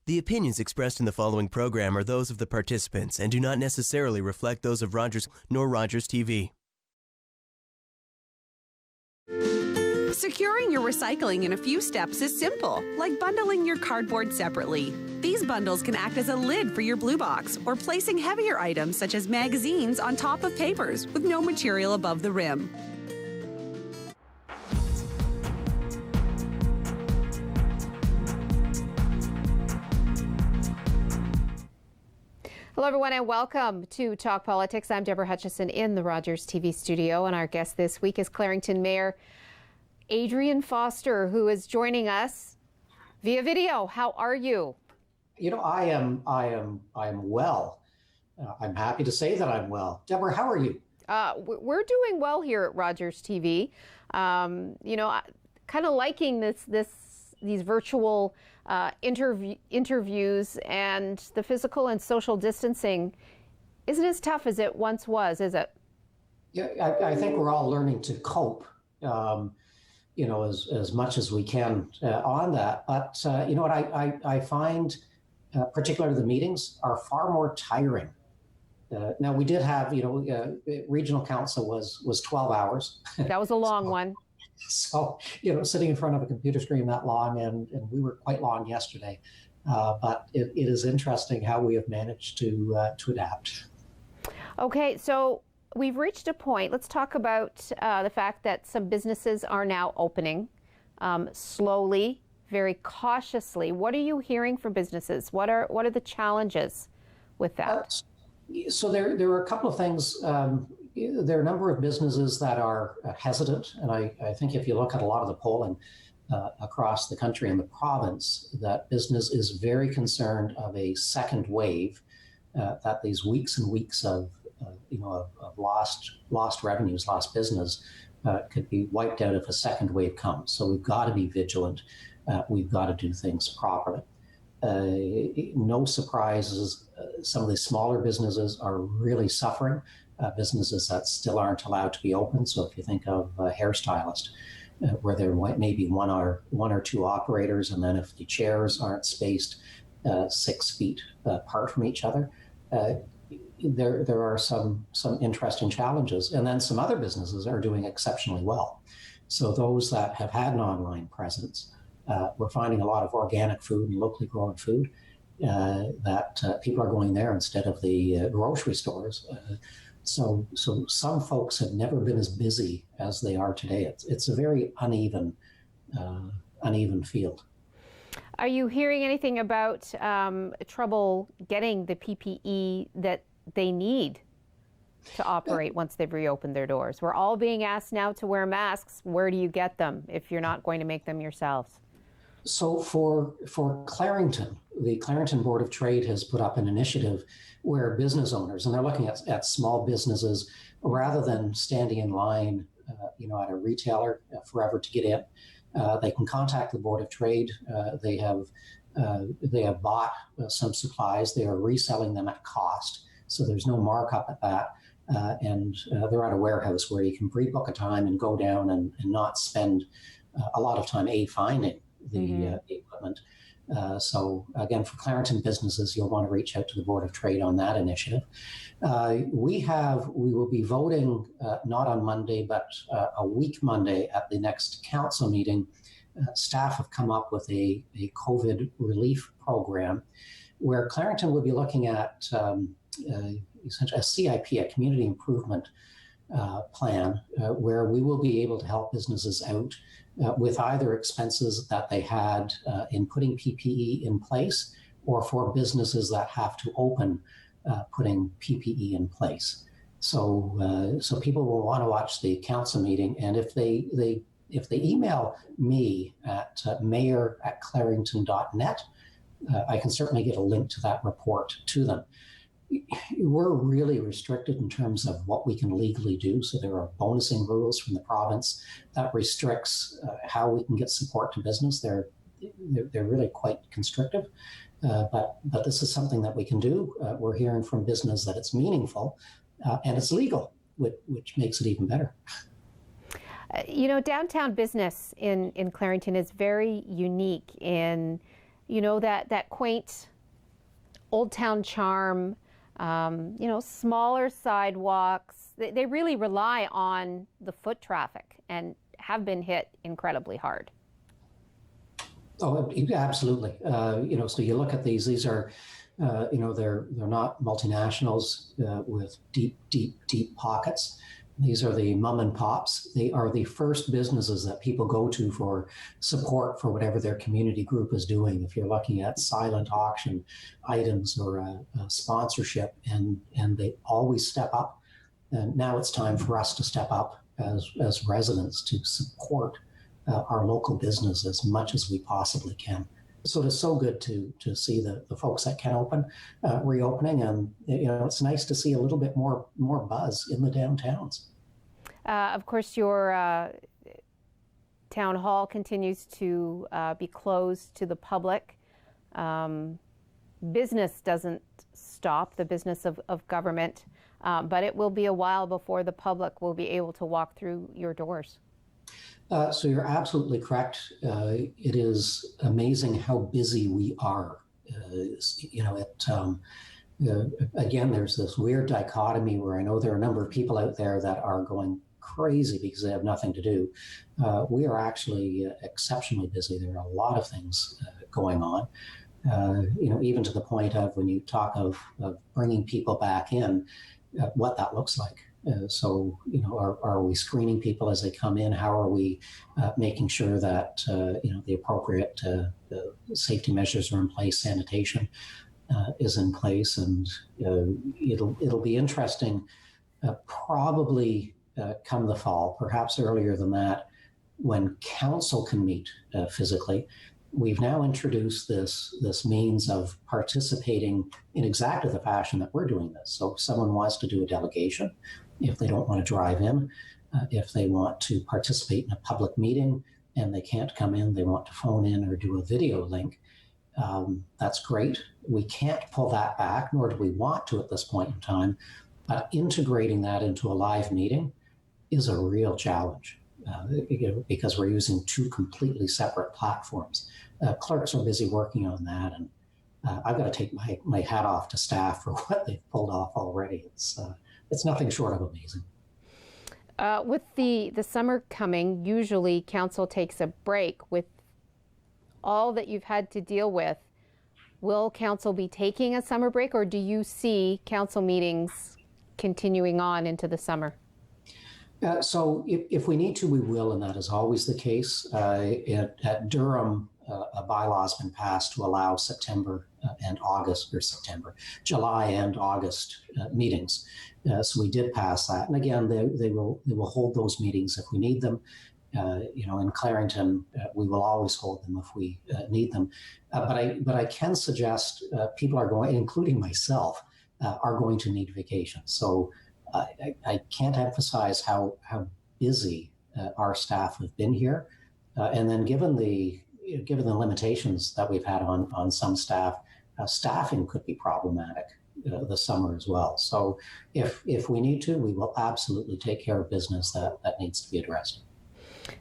The opinions expressed in the following program are those of the participants and do not necessarily reflect those of Rogers nor Rogers TV. Securing your recycling in a few steps is simple, like bundling your cardboard separately. These bundles can act as a lid for your blue box or placing heavier items such as magazines on top of papers with no material above the rim. Hello, everyone, and welcome to Talk Politics. I'm Deborah Hutchison in the Rogers TV studio, and our guest this week is Clarington Mayor Adrian Foster, who is joining us via video. How are you? You know, I am well. I'm happy to say that I'm well. Deborah, how are you? We're doing well here at Rogers TV. Kind of liking these virtual interviews, and the physical and social distancing isn't as tough as it once was, is it? Yeah, I think we're all learning to cope, as much as we can on that. But you know what I find, particularly the meetings, are far more tiring. Now, we did have, regional council was 12 hours. That was a long one. So, sitting in front of a computer screen that long, and we were quite long yesterday. But it is interesting how we have managed to adapt. Okay, so we've reached a point. Let's talk about the fact that some businesses are now opening slowly, very cautiously. What are you hearing from businesses? What are the challenges with that? So there are a couple of things. There are a number of businesses that are hesitant, and I think if you look at a lot of the polling across the country and the province, that business is very concerned of a second wave, that these weeks and weeks of lost revenues, lost business could be wiped out if a second wave comes. So we've got to be vigilant. We've got to do things properly. No surprises. Some of the smaller businesses are really suffering. Businesses that still aren't allowed to be open. So if you think of a hairstylist, where there may be one or two operators, and then if the chairs aren't spaced 6 feet apart from each other, there are some interesting challenges. And then some other businesses are doing exceptionally well. So those that have had an online presence, we're finding a lot of organic food and locally grown food that people are going there instead of the grocery stores. So some folks have never been as busy as they are today. It's a very uneven field. Are you hearing anything about trouble getting the PPE that they need to operate once they've reopened their doors? We're all being asked now to wear masks. Where do you get them if you're not going to make them yourselves? So for Clarington, the Clarington Board of Trade has put up an initiative where business owners, and they're looking at small businesses, rather than standing in line, at a retailer forever to get in, they can contact the Board of Trade. They have bought some supplies. They are reselling them at cost, so there's no markup at that. And they're at a warehouse where you can pre-book a time and go down and not spend a lot of time finding the equipment. So again, for Clarington businesses, you'll want to reach out to the Board of Trade on that initiative. We will be voting not on Monday, but a week Monday at the next council meeting. Staff have come up with a COVID relief program where Clarington will be looking at essentially a CIP, a community improvement plan, where we will be able to help businesses out with either expenses that they had in putting PPE in place, or for businesses that have to open putting PPE in place. So people will want to watch the council meeting, and if they email me at mayor@clarington.net, I can certainly get a link to that report to them. We're really restricted in terms of what we can legally do. So there are bonusing rules from the province that restricts how we can get support to business. They're really quite constrictive, but this is something that we can do. We're hearing from business that it's meaningful and it's legal, which makes it even better. Downtown business in Clarington is very unique in that quaint old town charm, smaller sidewalks. They really rely on the foot traffic and have been hit incredibly hard. Oh, absolutely. So you look at these are, they're not multinationals with deep pockets. These are the mom and pops. They are the first businesses that people go to for support for whatever their community group is doing. If you're looking at silent auction items or a sponsorship, and they always step up. And now it's time for us to step up as residents to support our local business as much as we possibly can. So it's so good to see the folks that can open reopening, and it's nice to see a little bit more buzz in the downtowns. Of course, your town hall continues to be closed to the public. Business doesn't stop, the business of government, but it will be a while before the public will be able to walk through your doors. So you're absolutely correct. It is amazing how busy we are. Again, there's this weird dichotomy where I know there are a number of people out there that are going crazy because they have nothing to do. We are actually exceptionally busy. There are a lot of things going on. Even to the point of when you talk of bringing people back in, what that looks like. Are we screening people as they come in? How are we making sure that the appropriate safety measures are in place, sanitation is in place, and it'll be interesting. Probably come the fall, perhaps earlier than that, when council can meet physically. We've now introduced this means of participating in exactly the fashion that we're doing this. So if someone wants to do a delegation, if they don't want to drive in, if they want to participate in a public meeting and they can't come in, they want to phone in or do a video link, that's great. We can't pull that back, nor do we want to at this point in time. But integrating that into a live meeting is a real challenge. Because we're using two completely separate platforms. Clerks are busy working on that, and I've got to take my hat off to staff for what they've pulled off already. It's nothing short of amazing. With the summer coming, usually council takes a break. With all that you've had to deal with, will council be taking a summer break, or do you see council meetings continuing on into the summer? So if we need to, we will, and that is always the case. At Durham, a bylaw has been passed to allow July and August meetings. So we did pass that, and again, they will hold those meetings if we need them. In Clarington, we will always hold them if we need them. But I can suggest people are going, including myself, are going to need vacation. So. I can't emphasize how busy our staff have been here, and then given the limitations that we've had on some staff, staffing could be problematic this summer as well. So if we need to, we will absolutely take care of business that needs to be addressed.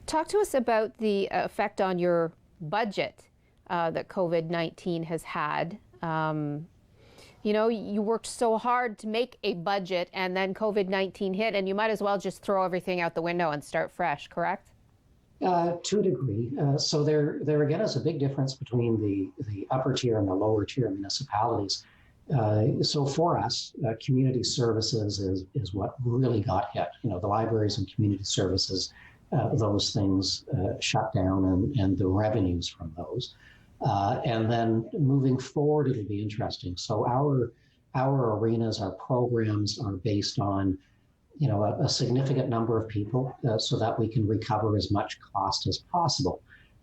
Talk to us about the effect on your budget that COVID-19 has had. You worked so hard to make a budget, and then COVID-19 hit, and you might as well just throw everything out the window and start fresh, correct? To a degree. So there again is a big difference between the upper tier and the lower tier municipalities. So for us, community services is what really got hit. The libraries and community services, those things shut down, and the revenues from those. And then moving forward, it'll be interesting. So our arenas, our programs are based on, a significant number of people so that we can recover as much cost as possible.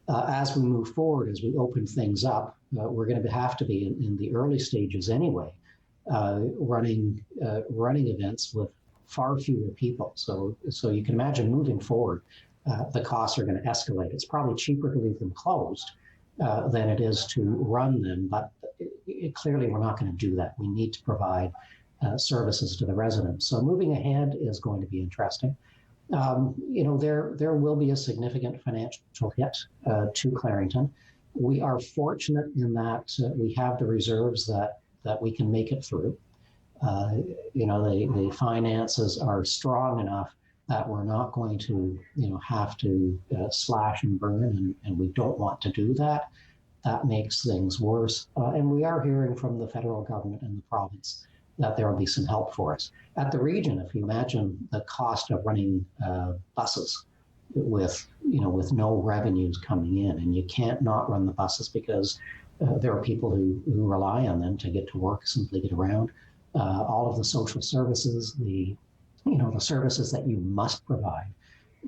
As we move forward, as we open things up, we're going to have to be in the early stages anyway, running events with far fewer people. So you can imagine moving forward, the costs are going to escalate. It's probably cheaper to leave them closed than it is to run them. But clearly, we're not going to do that. We need to provide services to the residents. So moving ahead is going to be interesting. There will be a significant financial hit to Clarington. We are fortunate in that we have the reserves that we can make it through. The finances are strong enough that we're not going to, have to slash and burn, and we don't want to do that. That makes things worse. And we are hearing from the federal government and the province that there will be some help for us. At the region, if you imagine the cost of running buses with no revenues coming in, and you can't not run the buses because there are people who rely on them to get to work, simply get around. All of the social services, the services that you must provide,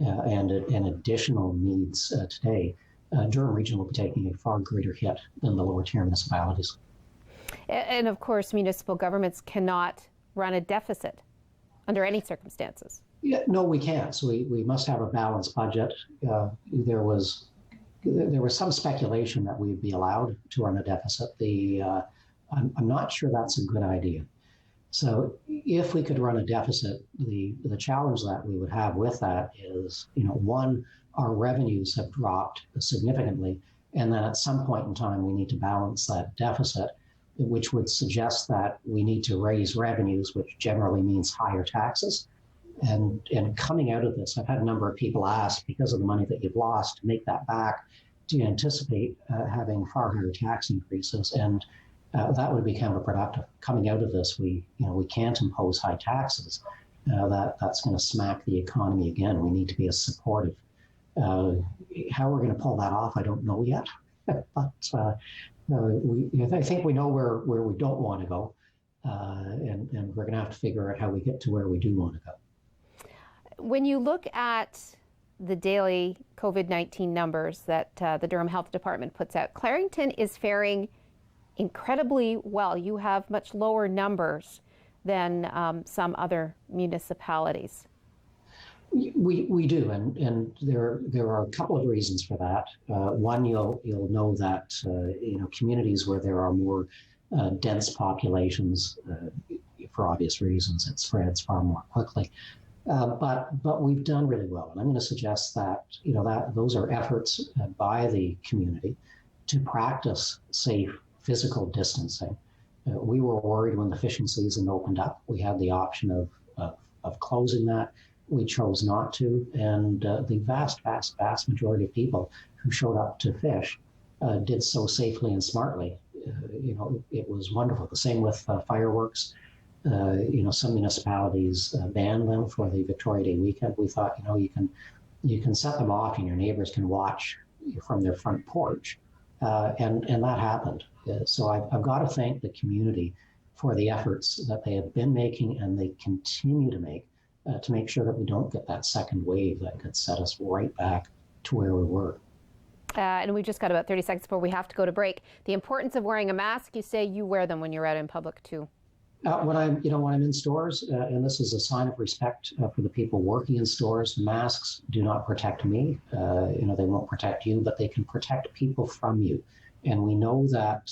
and additional needs today. Durham Region will be taking a far greater hit than the lower tier municipalities. And of course, municipal governments cannot run a deficit under any circumstances. Yeah, no, we can't. So we must have a balanced budget. There was some speculation that we'd be allowed to run a deficit. I'm not sure that's a good idea. So if we could run a deficit, the challenge that we would have with that is, one, our revenues have dropped significantly, and then at some point in time we need to balance that deficit, which would suggest that we need to raise revenues, which generally means higher taxes. And coming out of this, I've had a number of people ask, because of the money that you've lost, to make that back, do you anticipate having far higher tax increases? And that would be counterproductive. Coming out of this, we can't impose high taxes. That's going to smack the economy again. We need to be as supportive. How we're going to pull that off, I don't know yet. But I think we know where we don't want to go, and we're going to have to figure out how we get to where we do want to go. When you look at the daily COVID-19 numbers that the Durham Health Department puts out, Clarington is faring incredibly well. You have much lower numbers than some other municipalities. We do, and there are a couple of reasons for that. One, you'll know that communities where there are more dense populations, for obvious reasons, it spreads far more quickly. But we've done really well, and I'm going to suggest that that those are efforts by the community to practice safe physical distancing. We were worried when the fishing season opened up. We had the option of closing that. We chose not to, and the vast majority of people who showed up to fish did so safely and smartly. It was wonderful. The same with fireworks. Some municipalities banned them for the Victoria Day weekend. We thought, you can set them off and your neighbors can watch from their front porch, and that happened. So I've got to thank the community for the efforts that they have been making and they continue to make sure that we don't get that second wave that could set us right back to where we were. And we've just got about 30 seconds before we have to go to break. The importance of wearing a mask, you say you wear them when you're out in public too. When I'm in stores, and this is a sign of respect for the people working in stores, masks do not protect me. They won't protect you, but they can protect people from you. And we know that,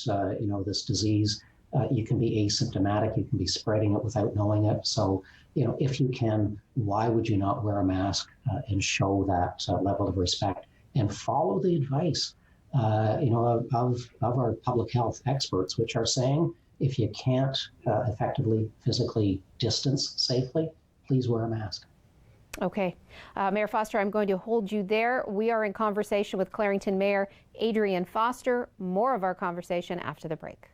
this disease, you can be asymptomatic, you can be spreading it without knowing it. So, if you can, why would you not wear a mask and show that level of respect and follow the advice, of our public health experts, which are saying, if you can't effectively physically distance safely, please wear a mask. Okay. Mayor Foster, I'm going to hold you there. We are in conversation with Clarington Mayor Adrian Foster. More of our conversation after the break.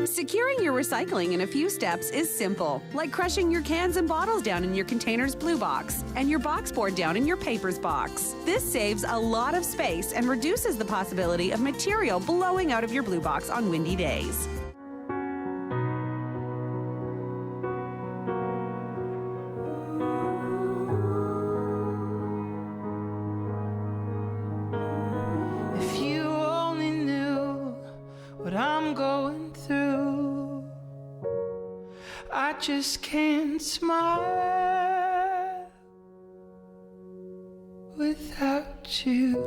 Securing your recycling in a few steps is simple, like crushing your cans and bottles down in your container's blue box and your box board down in your papers box. This saves a lot of space and reduces the possibility of material blowing out of your blue box on windy days. If you only knew what I'm going through, I just can't smile without you.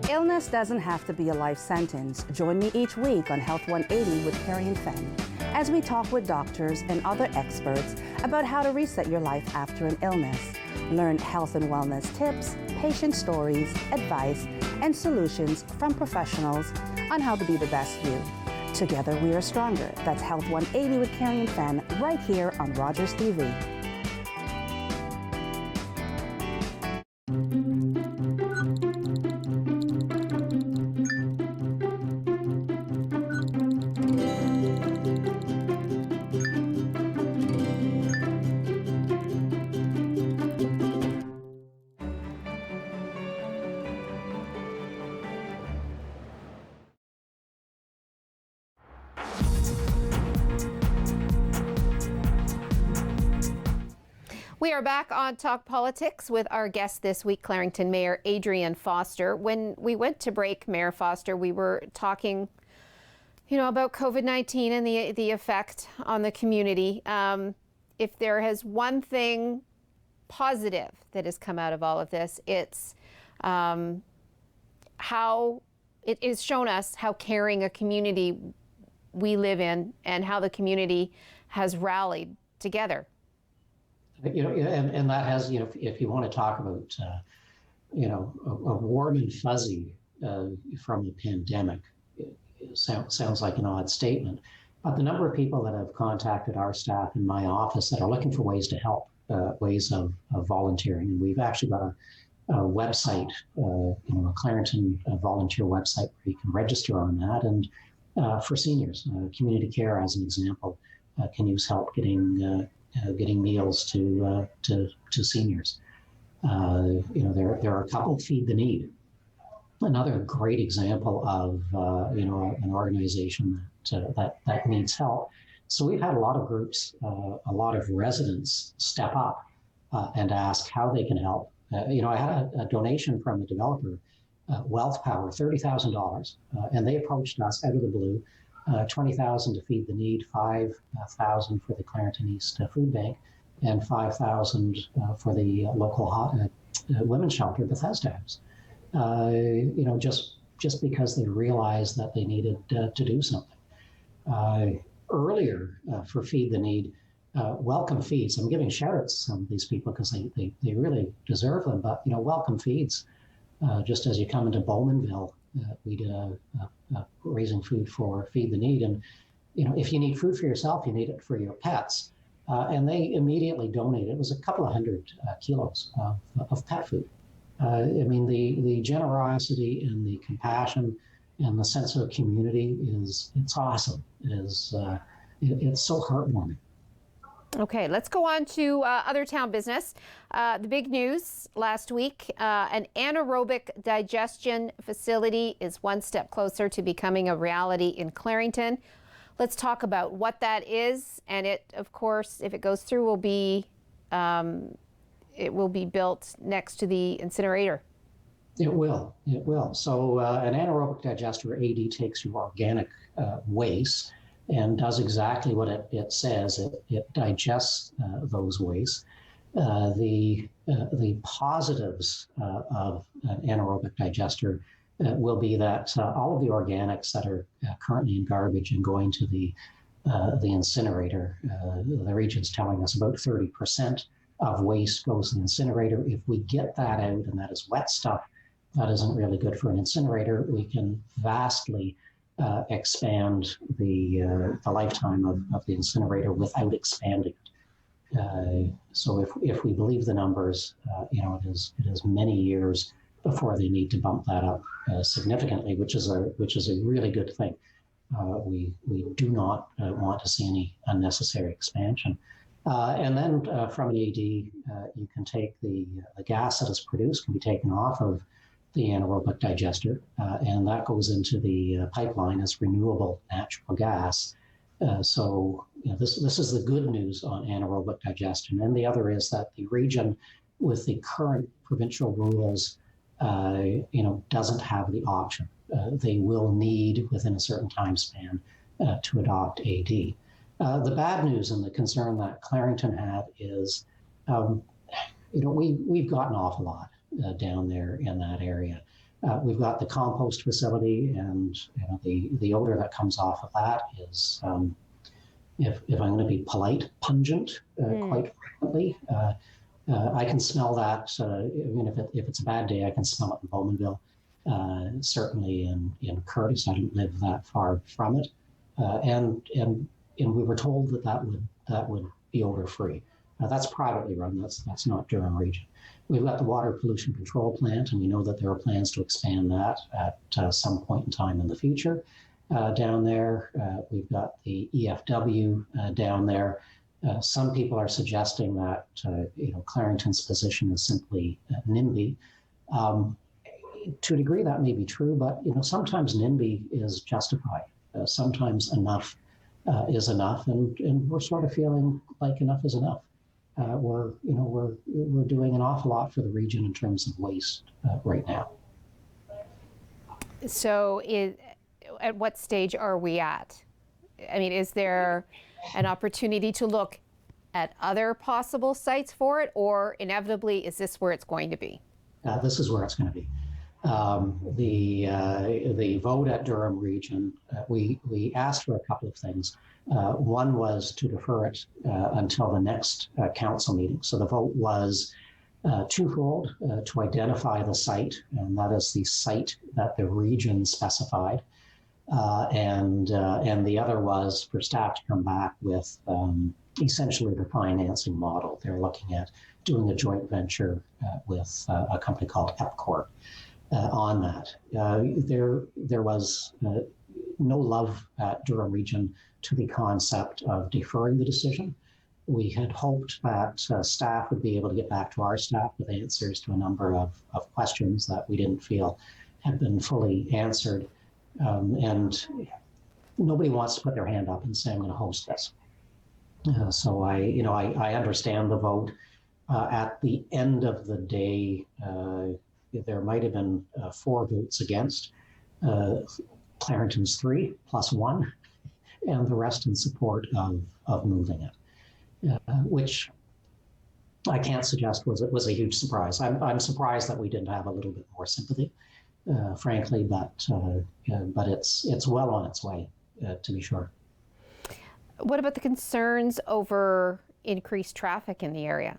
Illness doesn't have to be a life sentence. Join me each week on Health 180 with Carrie and Fenn as we talk with doctors and other experts about how to reset your life after an illness. Learn health and wellness tips, patient stories, advice, and solutions from professionals on how to be the best you. Together we are stronger. That's Health 180 with Carrie and Fenn right here on Rogers TV. We are back on Talk Politics with our guest this week, Clarington Mayor Adrian Foster. When we went to break, Mayor Foster, we were talking, about COVID-19 and the effect on the community. If there has one thing positive that has come out of all of this, it's how it has shown us how caring a community we live in and how the community has rallied together. And that has, if you want to talk about, a warm and fuzzy from the pandemic, it sounds like an odd statement. But the number of people that have contacted our staff in my office that are looking for ways to help, ways of volunteering. And we've actually got a website, a Clarington volunteer website where you can register on that. And for seniors, community care, as an example, can use help getting meals to seniors. There are a couple. Feed the Need, another great example of an organization that needs help. So we've had a lot of groups, a lot of residents step up and ask how they can help. I had a donation from a developer, Wealth Power, $30,000, and they approached us out of the blue. 20,000 to Feed the Need, 5,000 for the Clarington East Food Bank, and 5,000 for the local women's shelter, Bethesda House. Just because they realized that they needed to do something. Earlier for Feed the Need, Welcome Feeds. I'm giving shout outs to some of these people because they really deserve them. But Welcome Feeds, just as you come into Bowmanville, we did a raising food for Feed the Need. And, if you need food for yourself, you need it for your pets. And they immediately donated. It was a couple of hundred kilos of pet food. The generosity and the compassion and the sense of community it's awesome. It's so heartwarming. Okay, let's go on to other town business. The big news last week, an anaerobic digestion facility is one step closer to becoming a reality in Clarington. Let's talk about what that is, and it, of course, if it goes through, will be built next to the incinerator. It will. So an anaerobic digester, AD, takes your organic waste and does exactly what it says. It digests those wastes. The positives of an anaerobic digester will be that all of the organics that are currently in garbage and going to the incinerator, the region's telling us about 30% of waste goes to the incinerator. If we get that out, and that is wet stuff, that isn't really good for an incinerator, we can vastly expand the lifetime of the incinerator without expanding it. So if we believe the numbers, it is many years before they need to bump that up significantly, which is a really good thing. We do not want to see any unnecessary expansion. And then from an AD, you can take the gas that is produced can be taken off of the anaerobic digester, and that goes into the pipeline as renewable natural gas. So this is the good news on anaerobic digestion. And the other is that the region, with the current provincial rules, doesn't have the option. They will need within a certain time span to adopt AD. The bad news and the concern that Clarington had is, we've got an awful lot down there in that area. We've got the compost facility, and the odor that comes off of that is, if I'm going to be polite, pungent quite frequently. I can smell that. If it's a bad day, I can smell it in Bowmanville. Certainly in Curtis, I don't live that far from it, and we were told that would be odor free. That's privately run. That's not Durham region. We've got the water pollution control plant, and we know that there are plans to expand that at some point in time in the future. Down there, we've got the EFW down there. Some people are suggesting that Clarington's position is simply NIMBY. To a degree, that may be true, but sometimes NIMBY is justified. Sometimes enough is enough, and we're sort of feeling like enough is enough. We're doing an awful lot for the region in terms of waste right now. So, at what stage are we at? I mean, is there an opportunity to look at other possible sites for it, or inevitably, is this where it's going to be? This is where it's going to be. The vote at Durham region, we asked for a couple of things. One was to defer it until the next council meeting. So the vote was twofold: to identify the site, and that is the site that the region specified, and the other was for staff to come back with essentially the financing model. They're looking at doing a joint venture with a company called EPCOR on that. There was no love at Durham region to the concept of deferring the decision. We had hoped that staff would be able to get back to our staff with answers to a number of questions that we didn't feel had been fully answered. And nobody wants to put their hand up and say, I'm going to host this. So I understand the vote. At the end of the day, there might have been 4 votes against, Clarington's 3 plus 1, and the rest in support of moving it, which I can't suggest was a huge surprise. I'm surprised that we didn't have a little bit more sympathy, frankly, but it's well on its way, to be sure. What about the concerns over increased traffic in the area?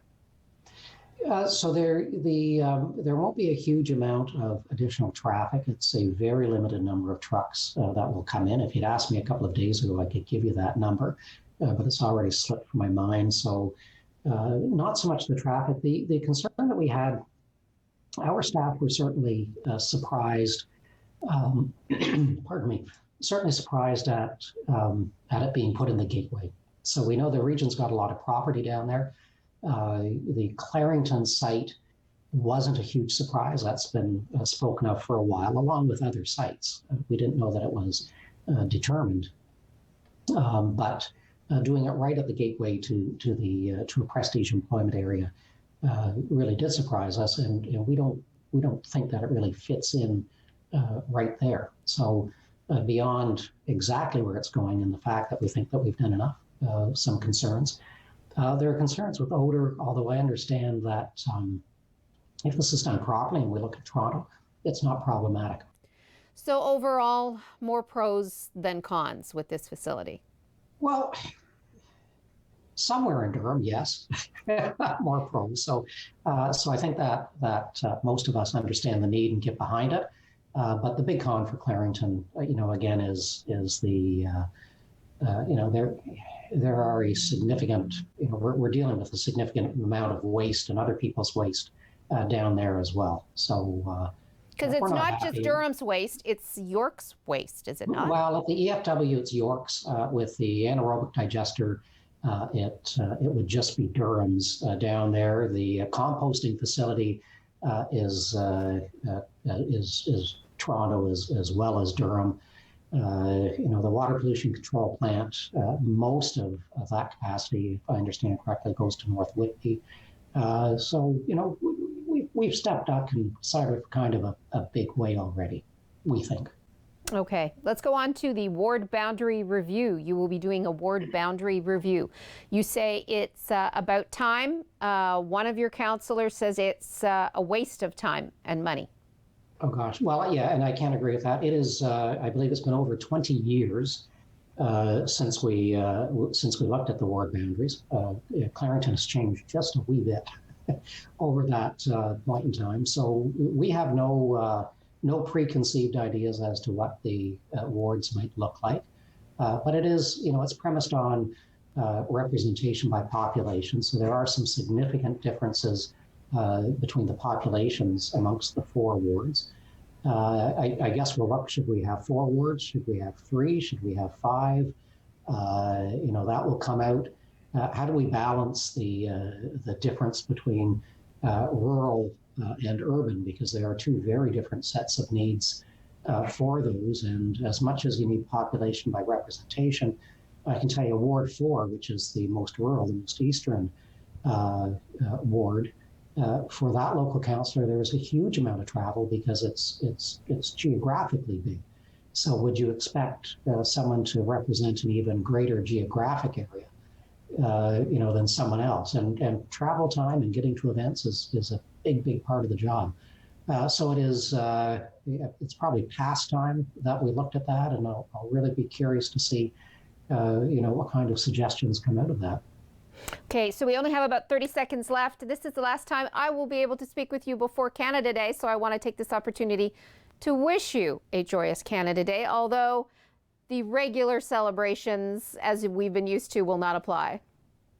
So there won't be a huge amount of additional traffic. It's a very limited number of trucks that will come in. If you'd asked me a couple of days ago, I could give you that number, but it's already slipped from my mind. So not so much the traffic. The concern that we had, our staff were certainly surprised, pardon me, certainly surprised at it being put in the gateway. So we know the region's got a lot of property down there. The Clarington site wasn't a huge surprise. That's been spoken of for a while, along with other sites. We didn't know that it was determined, but doing it right at the gateway to a prestige employment area really did surprise us, and we don't think that it really fits in right there. So beyond exactly where it's going and the fact that we think that we've done enough, some concerns. There are concerns with odor, although I understand that if this is done properly and we look at Toronto, it's not problematic. So overall, more pros than cons with this facility? Well, somewhere in Durham, yes, more pros. So I think that most of us understand the need and get behind it. But the big con for Clarington, again, is the there are a significant, we're dealing with a significant amount of waste and other people's waste down there as well. So because it's not just Durham's waste, it's York's waste, is it not? Well, at the EFW, it's York's. With the anaerobic digester, it would just be Durham's down there. The composting facility is Toronto as well as Durham. The water pollution control plant, most of that capacity, if I understand correctly, goes to North Whitby. So, we've stepped up and started kind of a big way already, we think. Okay, let's go on to the ward boundary review. You will be doing a ward boundary review. You say it's about time. One of your councillors says it's a waste of time and money. Oh gosh, well, yeah, and I can't agree with that. It is, I believe it's been over 20 years since we looked at the ward boundaries. Clarington has changed just a wee bit over that point in time. So we have no preconceived ideas as to what the wards might look like. But it is, it's premised on representation by population. So there are some significant differences between the populations amongst the 4 wards. I guess we'll look, should we have 4 wards? Should we have 3? Should we have 5? That will come out. How do we balance the difference between rural and urban? Because there are 2 very different sets of needs for those. And as much as you need population by representation, I can tell you Ward 4, which is the most rural, the most eastern ward, for that local councillor, there is a huge amount of travel because it's geographically big. So would you expect someone to represent an even greater geographic area, than someone else? And travel time and getting to events is a big part of the job. So it is. It's probably past time that we looked at that, and I'll really be curious to see, what kind of suggestions come out of that. Okay, so we only have about 30 seconds left. This is the last time I will be able to speak with you before Canada Day, so I want to take this opportunity to wish you a joyous Canada Day, although the regular celebrations, as we've been used to, will not apply.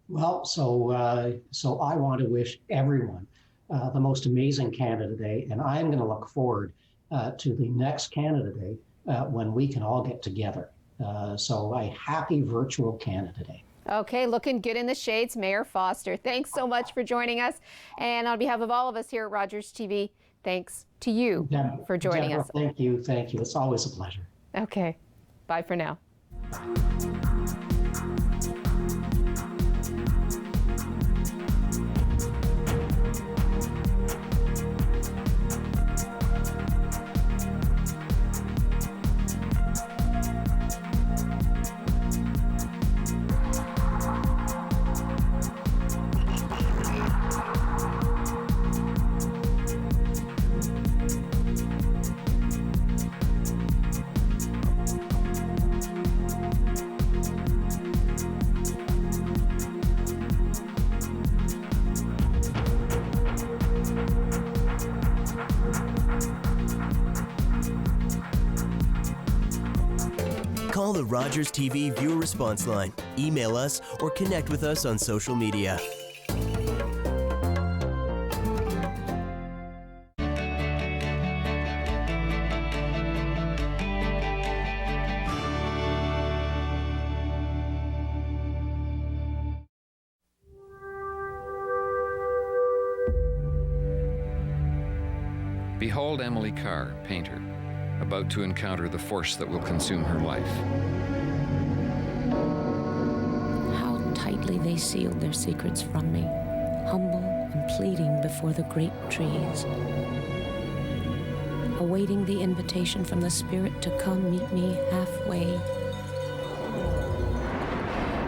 Well, so I want to wish everyone the most amazing Canada Day, and I'm going to look forward to the next Canada Day when we can all get together. So a happy virtual Canada Day. Okay, looking good in the shades, Mayor Foster. Thanks so much for joining us. And on behalf of all of us here at Rogers TV, thanks to you for joining us. Thank you. It's always a pleasure. Okay, bye for now. Call the Rogers TV viewer response line, email us, or connect with us on social media. Behold Emily Carr, painter, about to encounter the force that will consume her life. How tightly they sealed their secrets from me, humble and pleading before the great trees, awaiting the invitation from the Spirit to come meet me halfway.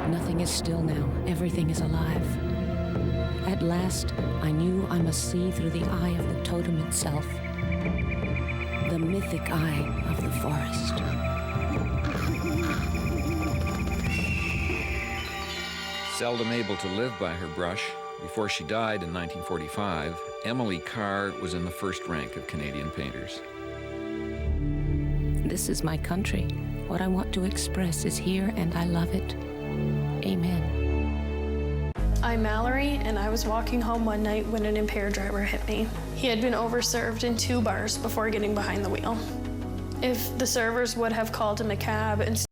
Nothing is still now, everything is alive. At last, I knew I must see through the eye of the totem itself, the mythic eye of the forest. Seldom able to live by her brush, before she died in 1945, Emily Carr was in the first rank of Canadian painters. This is my country. What I want to express is here, and I love it. Amen. I'm Mallory, and I was walking home one night when an impaired driver hit me. He had been overserved in 2 bars before getting behind the wheel. If the servers would have called him a cab and